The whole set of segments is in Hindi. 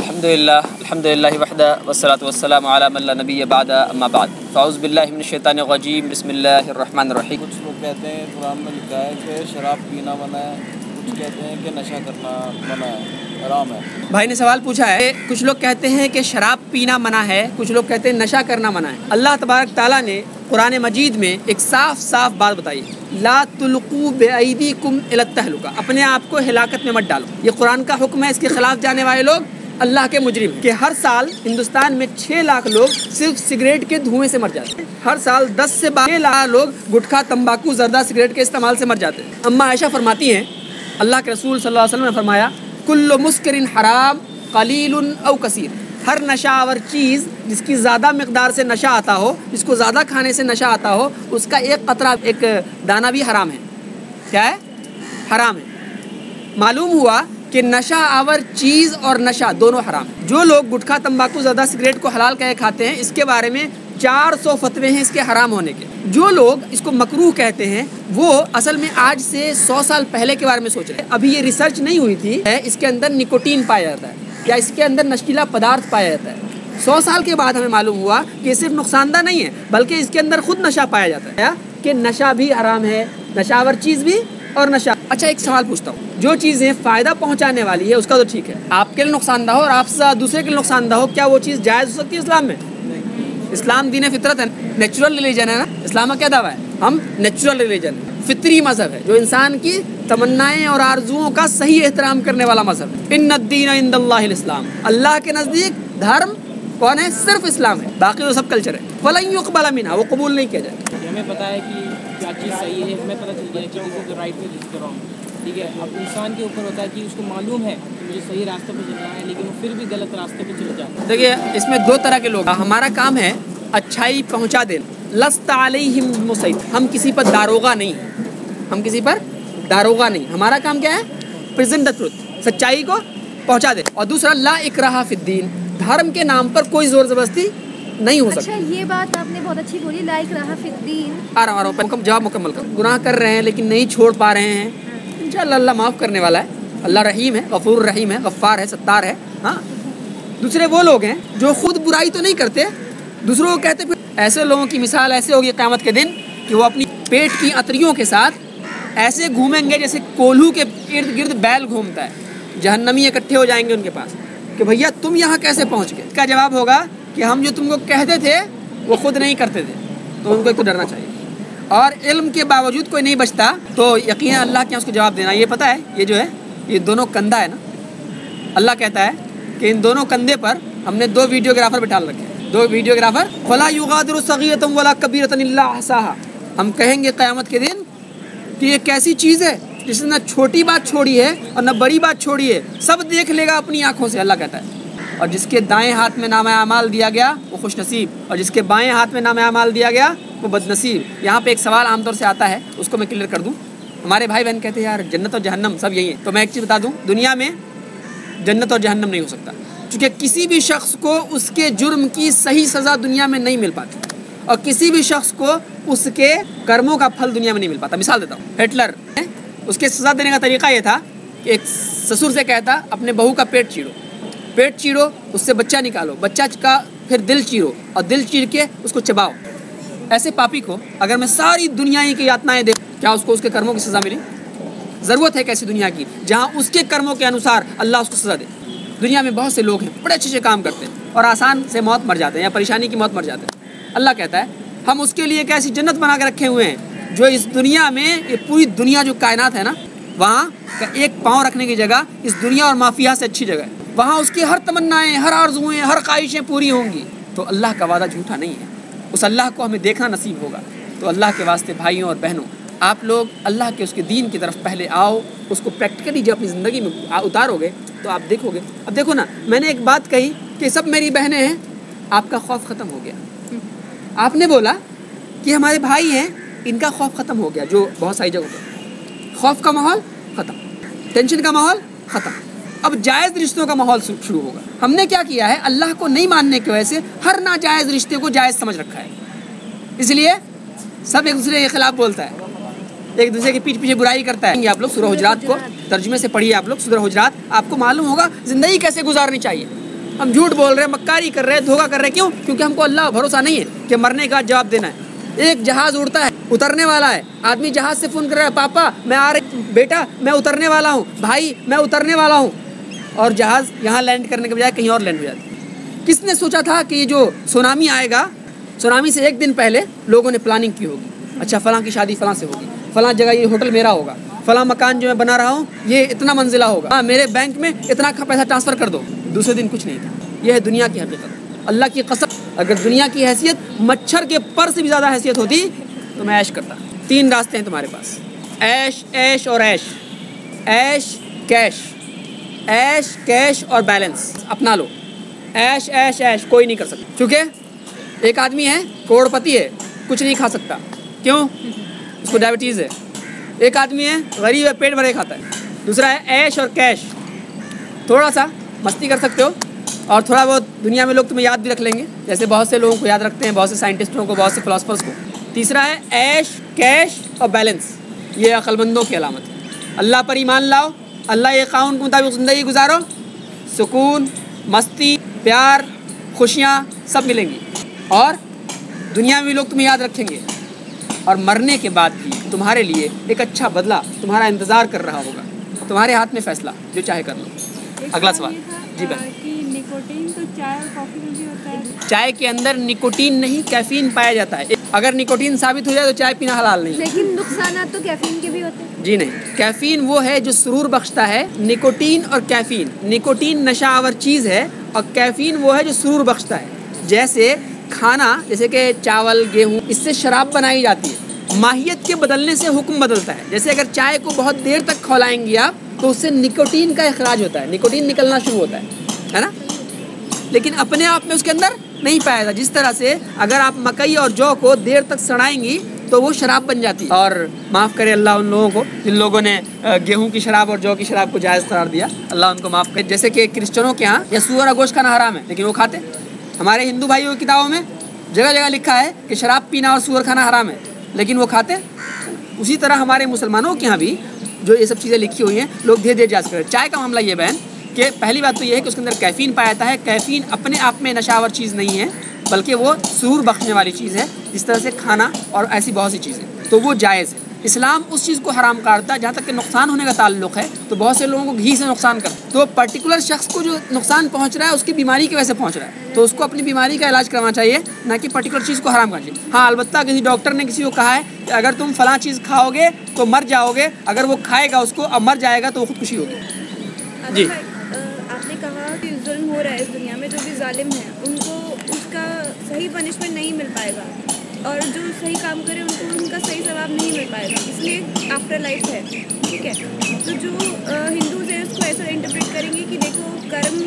अल्हम्दुलिल्लाह वहदा वस्सलातु वस्सलामु अला मन ला नबिय्य बअदा अम्मा बाद फ़अऊज़ु बिल्लाहि मिनश शैतानिर रजीम बिस्मिल्लाहिर रहमानिर रहीम। कुछ लोग कहते हैं कुरान में लिखा है कि शराब पीना मना है, कुछ कहते हैं कि नशा करना मना है, हराम है। भाई ने सवाल पूछा है, कुछ लोग कहते हैं कि शराब पीना मना है, कुछ लोग कहते हैं नशा करना मना है। अल्लाह तबारक ताला ने कुरान मजीद में एक साफ साफ बात बताई है, ला तुल्कू बिअयदीकुम इला तहलुका, अपने आप को हिलाकत में मत डालो। ये कुरान का हुक्म है। इसके खिलाफ जाने वाले लोग अल्लाह के मुजरिम कि हर साल हिंदुस्तान में 6 लाख लोग सिर्फ सिगरेट के धुएं से मर जाते हैं। हर साल 10 से 12 लाख लोग गुटखा, तंबाकू, जर्दा, सिगरेट के इस्तेमाल से मर जाते हैं। अम्मा आयशा फरमाती हैं, अल्लाह के रसूल सल्लल्लाहु अलैहि वसल्लम ने फरमाया, कुल्लु मुस्किरिन हराम कलीलुन औ कसीर, हर नशावर चीज़ जिसकी ज़्यादा मकदार से नशा आता हो, जिसको ज़्यादा खाने से नशा आता हो, उसका एक कतरा, एक दाना भी हराम है। क्या है? हराम है। मालूम हुआ कि नशा आवर चीज़ और नशा दोनों हराम है। जो लोग गुटखा, तंबाकू, ज़्यादा सिगरेट को हलाल कह खाते हैं, इसके बारे में 400 फतवे हैं इसके हराम होने के। जो लोग इसको मकरूह कहते हैं वो असल में आज से 100 साल पहले के बारे में सोच रहे हैं। अभी ये रिसर्च नहीं हुई थी, इसके अंदर निकोटीन पाया जाता है या इसके अंदर नशीला पदार्थ पाया जाता है। 100 साल के बाद हमें मालूम हुआ कि ये सिर्फ नुकसानदा नहीं है, बल्कि इसके अंदर खुद नशा पाया जाता है, कि नशा भी हराम है, नशावर चीज़ भी और नशा। अच्छा, एक सवाल पूछता हूँ, जो चीज़ें फ़ायदा पहुँचाने वाली है उसका तो ठीक है, आपके लिए नुकसानदा हो और आपसे दूसरे के लिए नुकसानदा हो, क्या वो चीज़ जायज़ हो सकती है इस्लाम में? इस्लाम दीन फितरत है, नेचुरल रिलीजन है ना। इस्लाम का क्या दावा है? हम नेचुरल रिलीजन है, फितरी मज़हब है, जो इंसान की तमन्नाएं और आरजुओं का सही एहतराम करने वाला मज़हब है। इन्नद्दीन इंदल्लाहिल इस्लाम, अल्लाह के नज़दीक धर्म कौन है? सिर्फ इस्लाम है, बाकी तो सब कल्चर है। वलन युक़बल मिन्हा, वो कबूल नहीं किया जाए। हमें पता है कि क्या चीज़ सही है, हमें पता चल गया कि this is the right way, this is the wrong. ठीक है, अब इंसान के ऊपर होता है कि उसको मालूम है कि मुझे सही रास्ते पे चलना है, लेकिन वो फिर भी गलत रास्ते पे चले जाते हैं। देखिए, इसमें 2 तरह के लोग, हमारा काम है अच्छाई पहुंचा देना। लस्त अलैहिम मुसैत, हम किसी पर दारोगा नहीं है, हम किसी पर दारोगा नहीं। हमारा काम क्या है? प्रेजेंट द ट्रुथ, सच्चाई को पहुंचा दे। और दूसरा, ला इकराहा फिद्दीन, धर्म के नाम पर कोई जोर जबरदस्ती नहीं हो सकती। अच्छा, ये बात आपने बहुत अच्छी बोली, ला इकराहा फिद्दीन। आ रहा हूँ, जवाब मुकम्मल कर। गुनाह कर रहे हैं लेकिन नहीं छोड़ पा रहे हैं, इंशाअल्लाह अल्लाह माफ़ करने वाला है। अल्लाह रहीम है, गफूर रहीम है, गफ्फार है, सत्तार है। हाँ, दूसरे वो लोग हैं जो खुद बुराई तो नहीं करते, दूसरों को कहते। फिर ऐसे लोगों की मिसाल ऐसे होगी क़यामत के दिन कि वो अपनी पेट की अतरियों के साथ ऐसे घूमेंगे जैसे कोल्हू के इर्द गिर्द बैल घूमता है। जहन्नमी इकट्ठे हो जाएंगे उनके पास कि भैया तुम यहाँ कैसे पहुँच गए। इसका जवाब होगा कि हम जो तुमको कहते थे वो खुद नहीं करते थे। तो उनको एक तो डरना चाहिए, और इल्म के बावजूद कोई नहीं बचता तो यकीन अल्लाह के यहाँ उसको जवाब देना। ये पता है, ये जो है ये दोनों कंधा है ना, अल्लाह कहता है कि इन दोनों कंधे पर हमने 2 वीडियोग्राफर बिठा रखे हैं। 2 वीडियोग्राफर, फला युगादिरु सगीरतन वला कबीरतन इल्ला अहसाहा। हम कहेंगे क़यामत के दिन कि ये कैसी चीज़ है जिसने न छोटी बात छोड़ी है और न बड़ी बात छोड़ी है, सब देख लेगा अपनी आँखों से, अल्लाह कहता है। और जिसके दाएं हाथ में नाम अमाल दिया गया वो खुशनसीब, और जिसके बाएं हाथ में नाम अमाल दिया गया वो बदनसीब। यहाँ पे एक सवाल आमतौर से आता है, उसको मैं क्लियर कर दूँ। हमारे भाई बहन कहते हैं यार जन्नत और जहन्नम सब यही है। तो मैं एक चीज़ बता दूँ, दुनिया में जन्नत और जहन्नम नहीं हो सकता, क्योंकि किसी भी शख्स को उसके जुर्म की सही सज़ा दुनिया में नहीं मिल पाती, और किसी भी शख्स को उसके कर्मों का फल दुनिया में नहीं मिल पाता। मिसाल देता हूँ, हिटलर, उसके सज़ा देने का तरीका ये था कि एक ससुर से कहता अपने बहू का पेट चीरो, पेट चीरो, उससे बच्चा निकालो, बच्चा का फिर दिल चीरो, और दिल चीर के उसको चबाओ। ऐसे पापी को अगर मैं सारी दुनिया की यातनाएं दे, क्या उसको उसके कर्मों की सज़ा मिली? ज़रूरत है कैसी दुनिया की जहाँ उसके कर्मों के अनुसार अल्लाह उसको सज़ा दे। दुनिया में बहुत से लोग हैं बड़े अच्छे काम करते हैं और आसान से मौत मर जाते हैं या परेशानी की मौत मर जाते हैं। अल्लाह कहता है हम उसके लिए एक ऐसी जन्नत बना के रखे हुए हैं जो इस दुनिया में, ये पूरी दुनिया जो कायनात है ना, वहाँ का एक पाँव रखने की जगह इस दुनिया और माफिया से अच्छी जगह है। वहाँ उसकी हर तमन्नाएं, हर आरज़ुएं, हर ख्वाहिशें पूरी होंगी। तो अल्लाह का वादा झूठा नहीं है, उस अल्लाह को हमें देखना नसीब होगा। तो अल्लाह के वास्ते भाइयों और बहनों, आप लोग अल्लाह के उसके दीन की तरफ पहले आओ, उसको प्रैक्टिकली जब अपनी ज़िंदगी में उतारोगे तो आप देखोगे। अब देखो ना, मैंने एक बात कही कि सब मेरी बहनें हैं, आपका खौफ ख़त्म हो गया। आपने बोला कि हमारे भाई हैं, इनका खौफ ख़त्म हो गया। जो बहुत सारी जगह पर खौफ का माहौल ख़त्म, टेंशन का माहौल ख़त्म, अब जायज़ रिश्तों का माहौल शुरू होगा। हमने क्या किया है, अल्लाह को नहीं मानने की वजह से हर नाजायज़ रिश्ते को जायज़ समझ रखा है, इसलिए सब एक दूसरे के खिलाफ बोलता है, एक दूसरे के पीछे बुराई करता है। आप लोग सूरह हुजरात को तर्जुमे से पढ़िए, आप लोग सूरह हुजरात, आपको मालूम होगा ज़िंदगी कैसे गुजारनी चाहिए। हम झूठ बोल रहे हैं, मक्कारी कर रहे हैं, धोखा कर रहे हैं। क्यों? क्योंकि हमको अल्लाह भरोसा नहीं है कि मरने का जवाब देना है। एक जहाज़ उड़ता है, उतरने वाला है, आदमी जहाज़ से फ़ोन कर रहा है, पापा मैं आ रही, बेटा मैं उतरने वाला हूँ, भाई मैं उतरने वाला हूँ, और जहाज़ यहाँ लैंड करने के बजाय कहीं और लैंड हो जाती है। किसने सोचा था कि ये जो सुनामी आएगा, सुनामी से एक दिन पहले लोगों ने प्लानिंग की होगी, अच्छा फ़लाँ की शादी फ़लाँ से होगी, फ़लाँ जगह ये होटल मेरा होगा, फ़लाँ मकान जो मैं बना रहा हूँ ये इतना मंजिला होगा, हाँ मेरे बैंक में इतना का पैसा ट्रांसफ़र कर दो। दूसरे दिन कुछ नहीं था। यह है दुनिया की हकीकत। अल्लाह की कसम, अगर दुनिया की हैसियत मच्छर के पर से भी ज़्यादा हैसियत होती तो मैं ऐश करता। 3 रास्ते हैं तुम्हारे पास, ऐश, ऐश और ऐश, ऐश कैश, ऐश कैश और बैलेंस अपना लो। ऐश ऐश ऐश कोई नहीं कर सकता, क्योंकि एक आदमी है करोड़पति है, कुछ नहीं खा सकता, क्यों? उसको डायबिटीज़ है। एक आदमी है गरीब है, पेट भरे खाता है। दूसरा है ऐश और कैश, थोड़ा सा मस्ती कर सकते हो और थोड़ा बहुत दुनिया में लोग तुम्हें याद भी रख लेंगे, जैसे बहुत से लोगों को याद रखते हैं, बहुत से साइंटिस्टों को, बहुत से फिलोसफर्स को। तीसरा है ऐश कैश और बैलेंस, ये अक्लमंदों की अलामत है। अल्लाह पर ईमान लाओ, अल्लाह के कानून के मुताबिक ज़िंदगी गुजारो, सुकून, मस्ती, प्यार, खुशियाँ सब मिलेंगी और दुनिया में भी लोग तुम्हें याद रखेंगे, और मरने के बाद भी तुम्हारे लिए एक अच्छा बदला तुम्हारा इंतज़ार कर रहा होगा। तुम्हारे हाथ में फ़ैसला, जो चाहे कर लो। अगला सवाल जी बहन। निकोटीन तो चाय और कॉफ़ी में भी होता है। चाय के अंदर निकोटीन नहीं कैफीन पाया जाता है। अगर निकोटीन साबित हो जाए तो चाय पीना हलाल नहीं। लेकिन नुकसान तो कैफीन के भी होते हैं। जी नहीं, कैफीन वो है जो सुरूर बख्शता है। निकोटीन और कैफीन, निकोटीन नशावर चीज़ है और कैफीन वो है जो सुरूर बख्शता है। जैसे खाना, जैसे कि चावल गेहूँ, इससे शराब बनाई जाती है। माहियत के बदलने से हुक्म बदलता है। जैसे अगर चाय को बहुत देर तक खौलाएंगे आप तो उससे निकोटीन का इखराज होता है, निकोटीन निकलना शुरू होता है ना, लेकिन अपने आप में उसके अंदर नहीं पाया जाता। जिस तरह से अगर आप मकई और जौ को देर तक सड़ाएंगी तो वो शराब बन जाती है। और माफ़ करे अल्लाह उन लोगों को जिन लोगों ने गेहूं की शराब और जौ की शराब को जायज़ करार दिया, अल्लाह उनको माफ़ करे। जैसे कि क्रिश्चियनों के यहाँ या सूअर का गोश्त खाना हराम है लेकिन वो खाते। हमारे हिंदू भाइयों की किताबों में जगह जगह लिखा है कि शराब पीना और सूअर खाना हराम है लेकिन वो खाते। उसी तरह हमारे मुसलमानों के यहाँ भी जो ये सब चीज़ें लिखी हुई हैं, लोग धीरे धीरे जायज़ करें। चाय का मामला ये बहन कि पहली बात तो ये है कि उसके अंदर कैफीन पाया जाता है। कैफीन अपने आप में नशावर चीज़ नहीं है बल्कि वो सुरूर बख्शने वाली चीज़ है, जिस तरह से खाना और ऐसी बहुत सी चीज़ें, तो वो जायज़ है। इस्लाम उस चीज़ को हराम करता है जहाँ तक कि नुकसान होने का ताल्लुक़ है। तो बहुत से लोगों को घी से नुकसान करता है, तो पर्टिकुलर शख्स को जो नुकसान पहुँच रहा है उसकी बीमारी की वजह से पहुँच रहा है, तो उसको अपनी बीमारी का इलाज करवाना चाहिए, ना कि पर्टिकुलर चीज़ को हराम करना चाहिए। हाँ, अलबत्ता किसी डॉक्टर ने किसी को कहा है कि अगर तुम फलां चीज़ खाओगे तो मर जाओगे, अगर वो खाएगा उसको अब मर जाएगा तो वो खुदकुशी होगी। जी, आपने कहा कि जुल्म हो रहा है इस दुनिया में, जो भी जालिम है उनको उसका सही पनिशमेंट नहीं मिल पाएगा और जो सही काम करे उनको उनका सही जवाब नहीं मिल पाएगा, इसलिए आफ्टर लाइफ है, ठीक है। तो जो हिंदूज है उसको ऐसा इंटरप्रेट करेंगे कि देखो कर्म,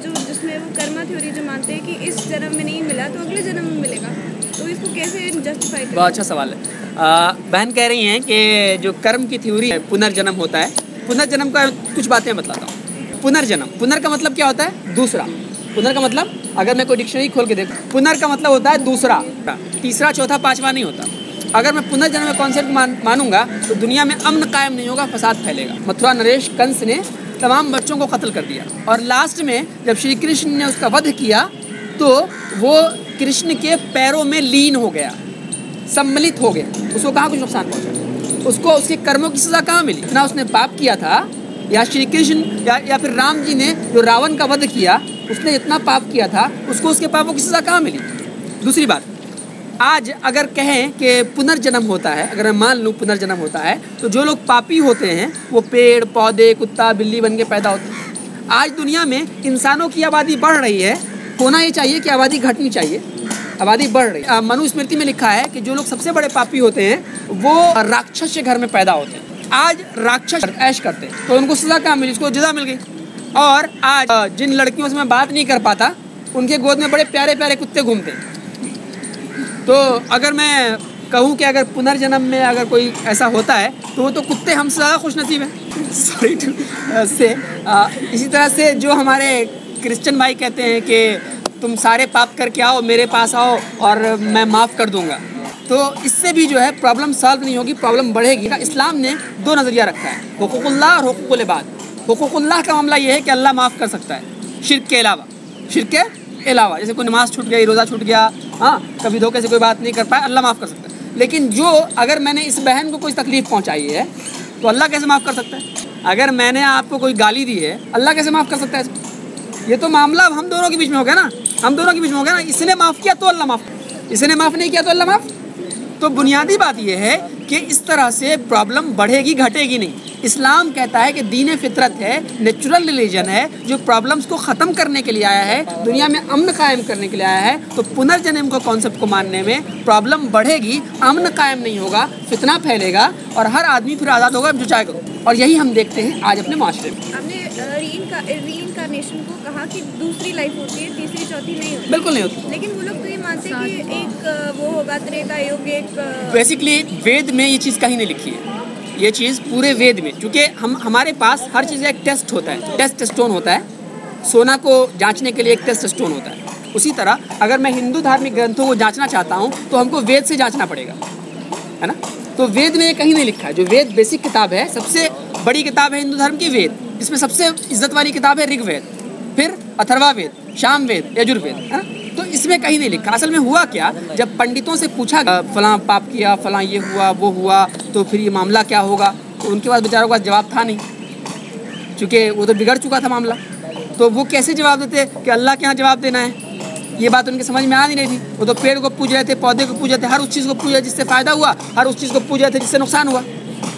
जो जिसमें वो कर्मा थ्योरी जो मानते हैं कि इस जन्म में नहीं मिला तो अगले जन्म में मिलेगा, तो इसको कैसे जस्टिफाई करें? बहुत अच्छा सवाल है। बहन कह रही हैं कि जो कर्म की थ्योरी है, पुनर्जन्म होता है। पुनर्जन्म का कुछ बातें बताता हूँ। पुनर्जन्म, पुनर का मतलब क्या होता है? दूसरा। पुनर का मतलब अगर मैं कोई डिक्शनरी खोल के देखूँ, पुनर का मतलब होता है दूसरा, तीसरा, चौथा, पांचवा नहीं होता। अगर मैं पुनर्जन्म में कॉन्सेप्ट मानूंगा तो दुनिया में अमन कायम नहीं होगा, फसाद फैलेगा। मथुरा नरेश कंस ने तमाम बच्चों को कत्ल कर दिया और लास्ट में जब श्री कृष्ण ने उसका वध किया तो वो कृष्ण के पैरों में लीन हो गया, सम्मिलित हो गया। उसको कहाँ कुछ नुकसान पहुँचा? उसको उसके कर्मों की सज़ा कहाँ मिली? इतना उसने पाप किया था, या श्री कृष्ण या फिर राम जी ने जो रावण का वध किया उसने इतना पाप किया था, उसको उसके पापों की सज़ा कहाँ मिली? दूसरी बात, आज अगर कहें कि पुनर्जन्म होता है, अगर मैं मान लूँ पुनर्जन्म होता है, तो जो लोग पापी होते हैं वो पेड़ पौधे कुत्ता बिल्ली बन के पैदा होते हैं। आज दुनिया में इंसानों की आबादी बढ़ रही है, होना ये चाहिए कि आबादी घटनी चाहिए, आबादी बढ़ रही है। मनुस्मृति में लिखा है कि जो लोग सबसे बड़े पापी होते हैं वो राक्षस के घर में पैदा होते हैं। आज राक्षस ऐश करते हैं तो उनको सज़ा कहाँ मिली? उसको सज़ा मिल गई। और आज जिन लड़कियों से मैं बात नहीं कर पाता उनके गोद में बड़े प्यारे प्यारे कुत्ते घूमते हैं। तो अगर मैं कहूँ कि अगर पुनर्जन्म में अगर कोई ऐसा होता है तो वो तो कुत्ते हमसे ज़्यादा खुशनसीब हैं। सॉरी टू से इसी तरह से जो हमारे क्रिश्चियन भाई कहते हैं कि तुम सारे पाप करके आओ मेरे पास आओ और मैं माफ़ कर दूँगा, तो इससे भी जो है प्रॉब्लम सॉल्व नहीं होगी, प्रॉब्लम बढ़ेगी। इस्लाम ने दो नज़रिया रखा है, हुकूकुल्लाह और हुकूकुल इबाद। हुकूकुल्लाह का मामला ये है कि अल्लाह माफ़ कर सकता है शिर्क के अलावा, शिर्क के अलावा। जैसे कोई नमाज छूट गई, रोज़ा छूट गया, हाँ, कभी धोखे से कोई बात नहीं कर पाया, अल्लाह माफ़ कर सकता है। लेकिन जो अगर मैंने इस बहन को कोई तकलीफ़ पहुँचाई है तो अल्लाह कैसे माफ़ कर सकता है? अगर मैंने आपको कोई गाली दी है, अल्लाह कैसे माफ़ कर सकता है इसको? ये तो मामला हम दोनों के बीच में हो गया ना, हम दोनों के बीच में हो गया ना। इसने माफ़ किया तो अल्लाह माफ़, इसने माफ़ नहीं किया तो अल्लाह माफ़। तो बुनियादी बात यह है कि इस तरह से प्रॉब्लम बढ़ेगी घटेगी नहीं। इस्लाम कहता है कि दीन फितरत है, नेचुरल रिलीजन है, जो प्रॉब्लम्स को ख़त्म करने के लिए आया है, दुनिया में अमन कायम करने के लिए आया है। तो पुनर्जन्म को कॉन्सेप्ट को मानने में प्रॉब्लम बढ़ेगी, अमन कायम नहीं होगा, फितना फैलेगा और हर आदमी फिर आज़ाद होगा जो चाहे करो। और यही हम देखते हैं आज अपने माशरे में। आपने रीइंकार्नेशन को कहा कि दूसरी लाइफ होती है, तीसरी चौथी नहीं होती। बिल्कुल नहीं होती। लेकिन वो लोग तो ये मानते हैं कि एक वो होगा त्रेता युग, एक बेसिकली वेद में ये चीज़ कहीं नहीं लिखी है। ये चीज़ पूरे वेद में, चूँकि हमारे पास हर चीज़ का एक टेस्ट होता है, टेस्ट स्टोन होता है। सोना को जांचने के लिए एक टेस्ट स्टोन होता है। उसी तरह अगर मैं हिंदू धार्मिक ग्रंथों को जांचना चाहता हूँ तो हमको वेद से जांचना पड़ेगा, है ना। तो वेद में ये कहीं नहीं लिखा है। जो वेद बेसिक किताब है, सबसे बड़ी किताब है हिंदू धर्म की वेद। इसमें सबसे इज्जत वाली किताब है ऋग्वेद, फिर अथर्वा वेद, साम वेद, यजुर्वेद, है ना। तो इसमें कहीं नहीं लिखा। असल में हुआ क्या, जब पंडितों से पूछा फलां पाप किया, फलां ये हुआ वो हुआ, तो फिर ये मामला क्या होगा, तो उनके पास बेचारों के पास जवाब था नहीं, क्योंकि वो तो बिगड़ चुका था मामला। तो वो कैसे जवाब देते कि अल्लाह के यहाँ जवाब देना है, ये बात उनके समझ में आ नहीं रही थी। वो तो पेड़ को पूज रहे थे, पौधे को पूज रहे थे, हर उस चीज़ को पूजा जिससे फ़ायदा हुआ, हर उस चीज़ को पूज रहे थे जिससे नुकसान हुआ।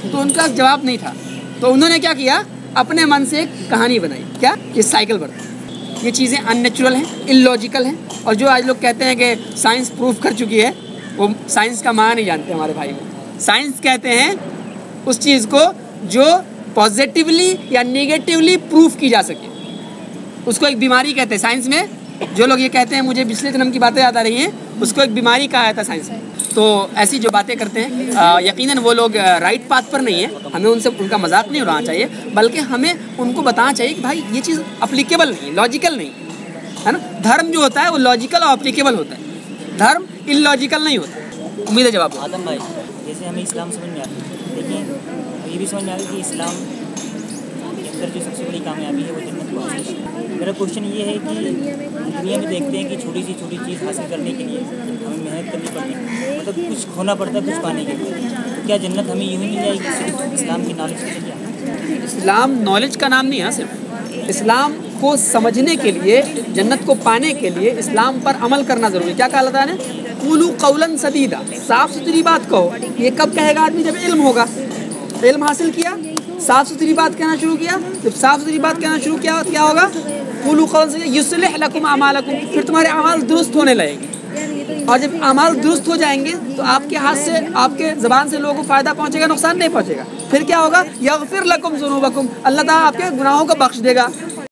तो उनका जवाब नहीं था। तो उन्होंने क्या किया, अपने मन से एक कहानी बनाई। क्या? ये साइकिल बढ़ता। ये चीज़ें अननेचुरल हैं, इलॉजिकल हैं। और जो आज लोग कहते हैं कि साइंस प्रूफ कर चुकी है, वो साइंस का माना नहीं जानते हमारे भाई को। साइंस कहते हैं उस चीज़ को जो पॉजिटिवली या नेगेटिवली प्रूफ की जा सके, उसको एक बीमारी कहते हैं साइंस में। जो लोग ये कहते हैं मुझे पिछले जन्म की बातें याद आ रही हैं, उसको एक बीमारी कहा जाता है साइंस में। तो ऐसी जो बातें करते हैं यकीनन वो लोग राइट पाथ पर नहीं है। हमें उनसे उनका मजाक नहीं उड़ाना चाहिए, बल्कि हमें उनको बताना चाहिए कि भाई ये चीज़ अप्लीकेबल नहीं, लॉजिकल नहीं है ना। धर्म जो होता है वो लॉजिकल और अप्लीकेबल होता है, धर्म इलॉजिकल नहीं होता। उम्मीद है जवाब। आदम भाई, जैसे हमें इस्लाम समझ में आता है, लेकिन ये भी समझ में आता है कि इस्लाम के अंदर जो सबसे बड़ी कामयाबी है वो जन्नत को हासिल करना। मेरा क्वेश्चन ये है कि दुनिया में देखते हैं कि छोटी चीज़ हासिल करने के लिए हमें मेहनत करनी पड़ती है, मतलब कुछ खोना पड़ता है कुछ पाने के लिए। तो क्या जन्नत हमें यूँ ही मिल जाएगी सिर्फ इस्लाम की नॉलेज के लिए? इस्लाम नॉलेज का नाम नहीं है। सिर्फ इस्लाम को समझने के लिए, जन्नत को पाने के लिए इस्लाम पर अमल करना ज़रूरी है। क्या कहा अल्लाह ने? क़ूलू क़ौलन सदीदा, साफ़ सुथरी बात कहो। ये कब कहेगा आदमी? जब इल्म होगा। इल्म हासिल किया, साफ़ सुथरी बात कहना शुरू किया। जब साफ़ सुथरी बात कहना शुरू किया, क्या होगा? क़ूलू क़ौलन सदीदा युस्लिह लकुम अमालकुम, फिर तुम्हारे अमाल दुरुस्त होने लगेंगे। और जब अमाल दुरुस्त हो जाएंगे तो आपके हाथ से, आपके ज़बान से लोगों को फ़ायदा पहुँचेगा, नुकसान नहीं पहुँचेगा। फिर क्या होगा? यग़फ़िर लकुम ज़ुनूबकुम, अल्लाह ताला आपके गुनाहों को बख्श देगा।